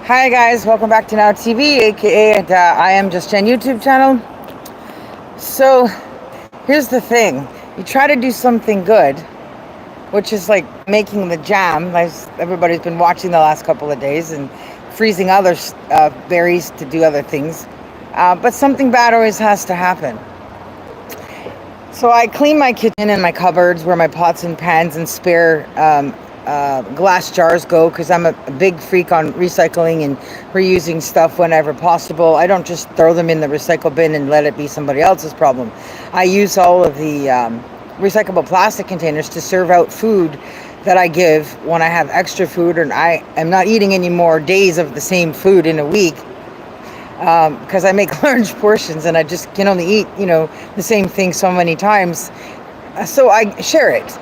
Hi guys, welcome back to Now TV, aka I Am Just Jen YouTube channel. So here's the thing: you try to do something good, which is like making the jam, as everybody's been watching the last couple of days, and freezing other berries to do other things. But something bad always has to happen. So I clean my kitchen and my cupboards where my pots and pans and spare glass jars go, because I'm a big freak on recycling and reusing stuff whenever possible. I don't just throw them in the recycle bin and let it be somebody else's problem. I use all of the recyclable plastic containers to serve out food that I give when I have extra food, and I am not eating any more days of the same food in a week, because I make large portions and I just can only eat, the same thing so many times. So I share it.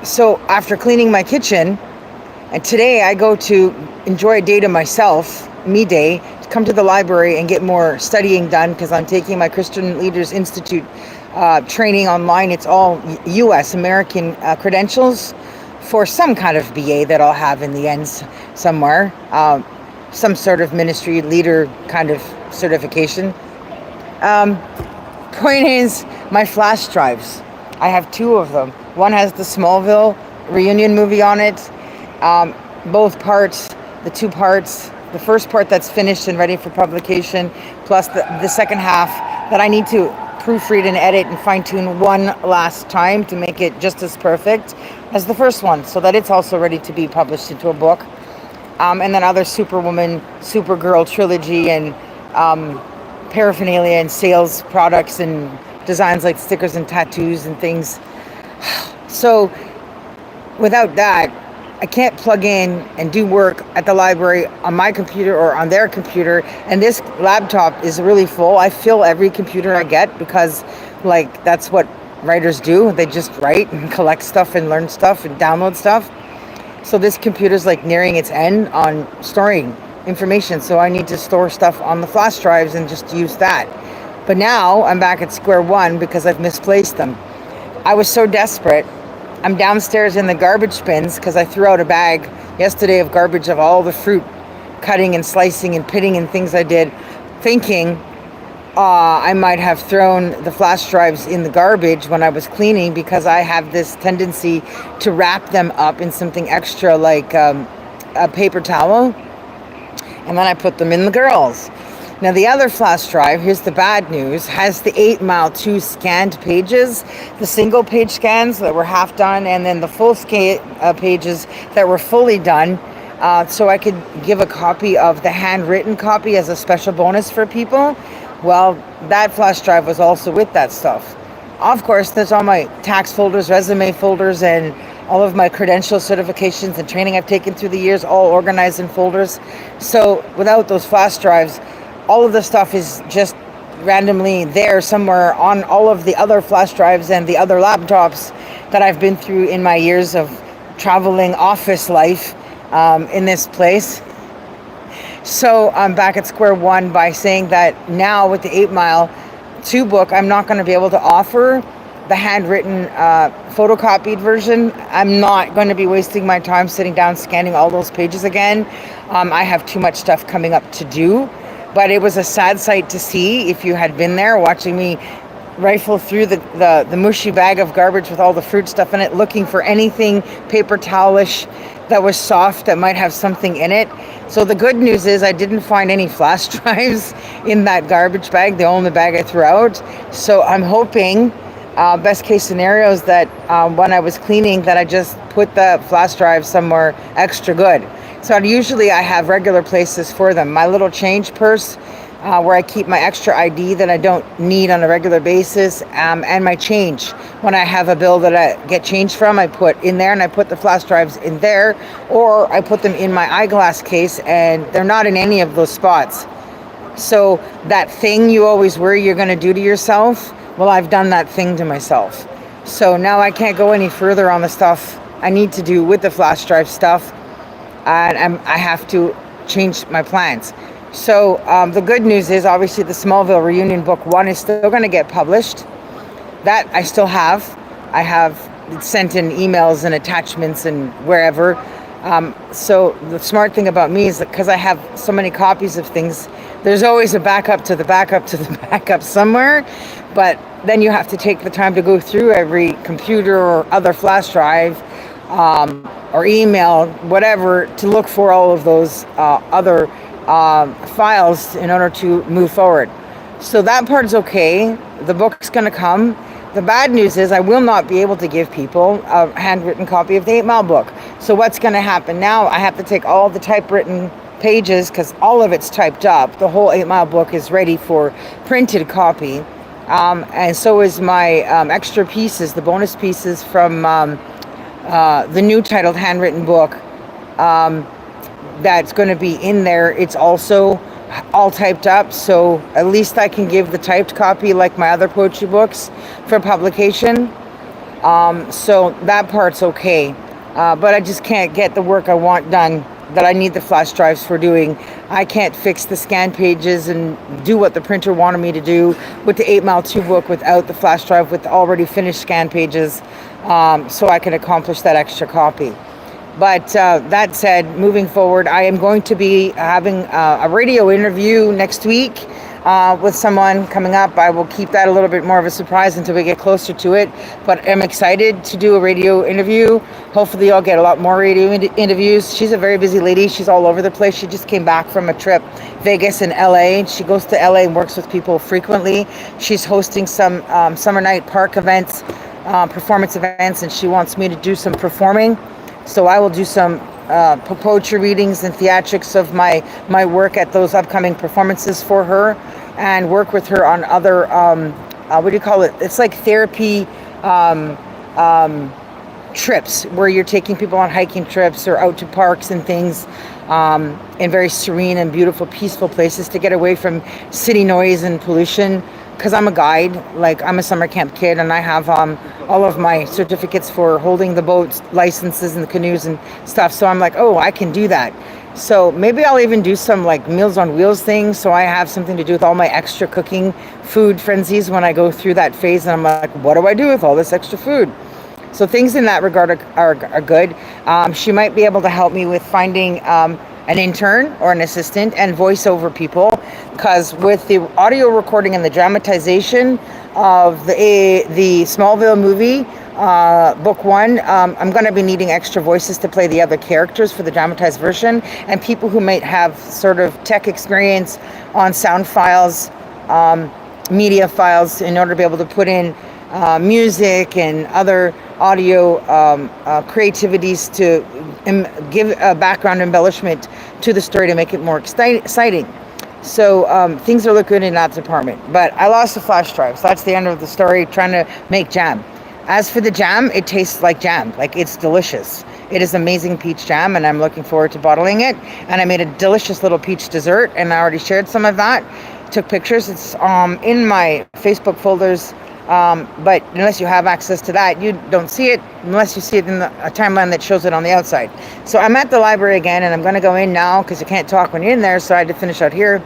So after cleaning my kitchen, and today I go to enjoy a day to myself, me day, to come to the library and get more studying done, because I'm taking my Christian Leaders Institute training online. It's all U.S. American credentials for some kind of BA that I'll have in the end somewhere. Some sort of ministry leader kind of certification. Point is, my flash drives. I have two of them. One has the Smallville Re-Union Movie on it. Both parts, the two parts, the first part that's finished and ready for publication, plus the second half that I need to proofread and edit and fine-tune one last time to make it just as perfect as the first one, so that it's also ready to be published into a book. And then other Superwoman, Supergirl trilogy and paraphernalia and sales products and designs like stickers and tattoos and things. So without that, I can't plug in and do work at the library on my computer or on their computer. And this laptop is really full. I fill every computer I get, because that's what writers do. They just write and collect stuff and learn stuff and download stuff. So this computer's nearing its end on storing information. So I need to store stuff on the flash drives and just use that. But now I'm back at square one because I've misplaced them. I was so desperate. I'm downstairs in the garbage bins because I threw out a bag yesterday of garbage of all the fruit cutting and slicing and pitting and things I did, thinking I might have thrown the flash drives in the garbage when I was cleaning, because I have this tendency to wrap them up in something extra like a paper towel, and then I put them in the girls. Now the other flash drive, here's the bad news, has the 8 Mile 2 scanned pages, the single page scans that were half done, and then the full pages that were fully done. So I could give a copy of the handwritten copy as a special bonus for people. Well, that flash drive was also with that stuff. Of course, there's all my tax folders, resume folders, and all of my credential certifications and training I've taken through the years, all organized in folders. So without those flash drives, all of the stuff is just randomly there somewhere on all of the other flash drives and the other laptops that I've been through in my years of traveling office life in this place. So I'm back at square one by saying that now with the 8 Mile 2 book, I'm not going to be able to offer the handwritten photocopied version. I'm not going to be wasting my time sitting down scanning all those pages again. I have too much stuff coming up to do. But it was a sad sight to see if you had been there watching me rifle through the mushy bag of garbage with all the fruit stuff in it, looking for anything paper towelish that was soft that might have something in it. So the good news is I didn't find any flash drives in that garbage bag, the only bag I threw out. So I'm hoping, best case scenario is that when I was cleaning, that I just put the flash drive somewhere extra good. So usually I have regular places for them. My little change purse, where I keep my extra ID that I don't need on a regular basis, and my change. When I have a bill that I get change from, I put in there, and I put the flash drives in there, or I put them in my eyeglass case, and they're not in any of those spots. So that thing you always worry you're going to do to yourself, well, I've done that thing to myself. So now I can't go any further on the stuff I need to do with the flash drive stuff, and I have to change my plans. So the good news is, obviously, the Smallville Reunion Book 1 is still going to get published. That I still have. I have sent in emails and attachments and wherever So the smart thing about me is that because I have so many copies of things, there's always a backup to the backup to the backup somewhere. But then you have to take the time to go through every computer or other flash drive, or email, whatever, to look for all of those other files in order to move forward. So that part's okay. The book's going to come. The bad news is I will not be able to give people a handwritten copy of the 8 Mile book. So what's going to happen now? I have to take all the typewritten pages, because all of it's typed up. The whole 8 Mile book is ready for printed copy. And so is my extra pieces, the bonus pieces from the new titled handwritten book that's going to be in there. It's also all typed up, so at least I can give the typed copy like my other poetry books for publication. So that part's okay. But I just can't get the work I want done that I need the flash drives for doing. I can't fix the scan pages and do what the printer wanted me to do with the 8 Mile 2 book without the flash drive with already finished scan pages, so I can accomplish that extra copy. But that said, moving forward, I am going to be having a radio interview next week with someone coming up. I will keep that a little bit more of a surprise until we get closer to it. But I'm excited to do a radio interview. Hopefully I'll get a lot more radio interviews. She's a very busy lady. She's all over the place. She just came back from a trip, Vegas and LA. She goes to LA and works with people frequently. She's hosting some summer night park events, performance events, and she wants me to do some performing. So I will do some poetry readings and theatrics of my work at those upcoming performances for her, and work with her on other, what do you call it? It's like therapy trips, where you're taking people on hiking trips or out to parks and things, in very serene and beautiful, peaceful places to get away from city noise and pollution. Because I'm a guide, like I'm a summer camp kid, and I have all of my certificates for holding the boats, licenses, and the canoes and stuff. So I'm like, oh, I can do that. So maybe I'll even do some like Meals on Wheels things, so I have something to do with all my extra cooking food frenzies when I go through that phase. And I'm like, what do I do with all this extra food? So things in that regard are good. She might be able to help me with finding an intern or an assistant and voiceover people, because with the audio recording and the dramatization of the Smallville movie, book 1, I'm going to be needing extra voices to play the other characters for the dramatized version, and people who might have sort of tech experience on sound files, media files, in order to be able to put in music and other audio creativities to give a background embellishment to the story to make it more exciting. So things are looking good in that department. But I lost the flash drive, so that's the end of the story, trying to make jam. As for the jam, it tastes like jam. Like, it's delicious. It is amazing peach jam, and I'm looking forward to bottling it. And I made a delicious little peach dessert, and I already shared some of that. Took pictures. It's in my Facebook folders. But unless you have access to that, you don't see it unless you see it in a timeline that shows it on the outside. So I'm at the library again, and I'm going to go in now because you can't talk when you're in there. So I had to finish out here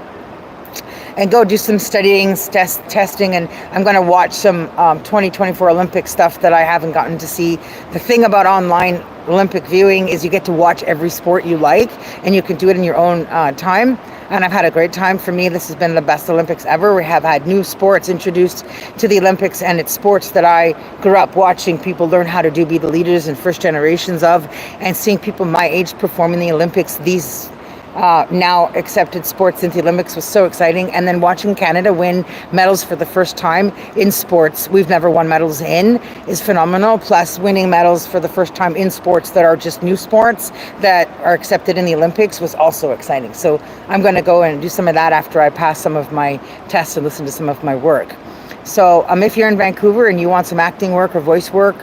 and go do some studying, testing, and I'm going to watch some 2024 Olympic stuff that I haven't gotten to see. The thing about online Olympic viewing is you get to watch every sport you like, and you can do it in your own time. And I've had a great time. For me, this has been the best Olympics ever. We have had new sports introduced to the Olympics, and it's sports that I grew up watching people learn how to do, be the leaders and first generations of, and seeing people my age perform in the Olympics, these now accepted sports into the Olympics, was so exciting. And then watching Canada win medals for the first time in sports we've never won medals in is phenomenal. Plus winning medals for the first time in sports that are just new sports that are accepted in the Olympics was also exciting. So I'm going to go and do some of that after I pass some of my tests and listen to some of my work. So if you're in Vancouver and you want some acting work or voice work,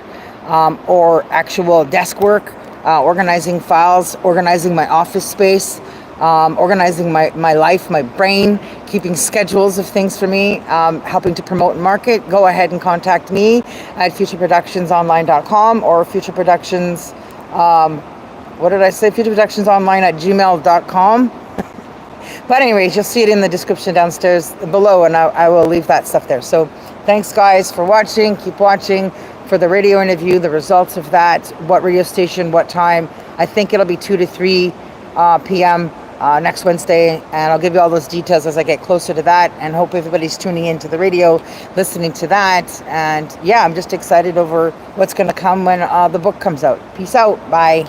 or actual desk work, organizing files, organizing my office space, organizing my life, my brain, keeping schedules of things for me, helping to promote and market, go ahead and contact me at futureproductionsonline.com or futureproductions, futureproductionsonline@gmail.com. But anyways, you'll see it in the description downstairs below, and I will leave that stuff there. So thanks guys for watching. Keep watching. for the radio interview, the results of that, what radio station, what time. I think it'll be 2 to 3 p.m. Next Wednesday, and I'll give you all those details as I get closer to that, and hope everybody's tuning into the radio, listening to that. And yeah, I'm just excited over what's going to come when the book comes out. Peace out. Bye.